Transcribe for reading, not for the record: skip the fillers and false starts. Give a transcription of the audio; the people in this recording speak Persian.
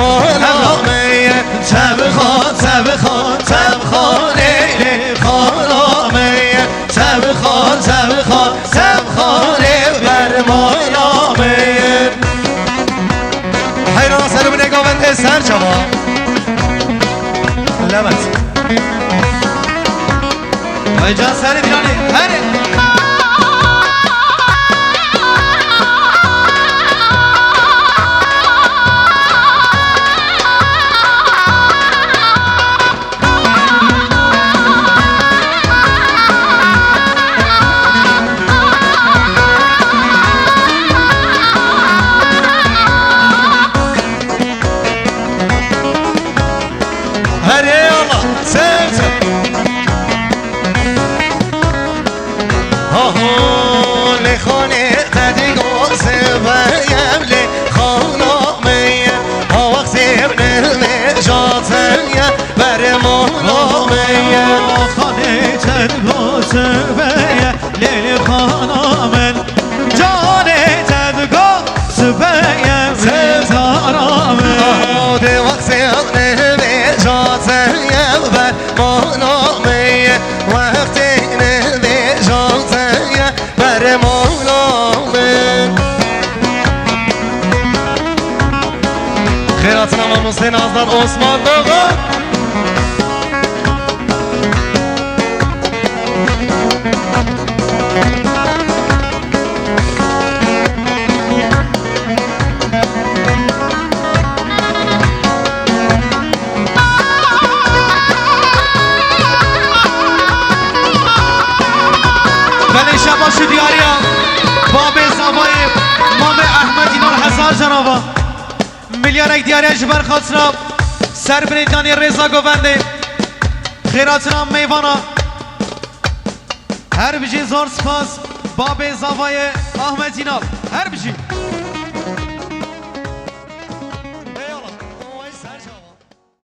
مولامه تبخان تبخان تبخان لیلی خانامه تبخان تبخان تبخان بر مولامه حیران سر به نگاونده سر جوا لبت وای جان سر دیرانی هره لیلی خانامن جانه تدگاه سبیم زارامن ده وقت نه به جاتیم بر مولامه وقت نه به جاتیم بر مولامه خیرات نام حسین آزاد عثمان بابا شباش دیاریم باب زوای مام احمد اینال هزار جنابا میلیارک دیاری جبر خاطرم سر بریدانی رضا گوونده خیراتنا میوانا هر بجی زور سپاس باب زوای احمد اینال هر بجی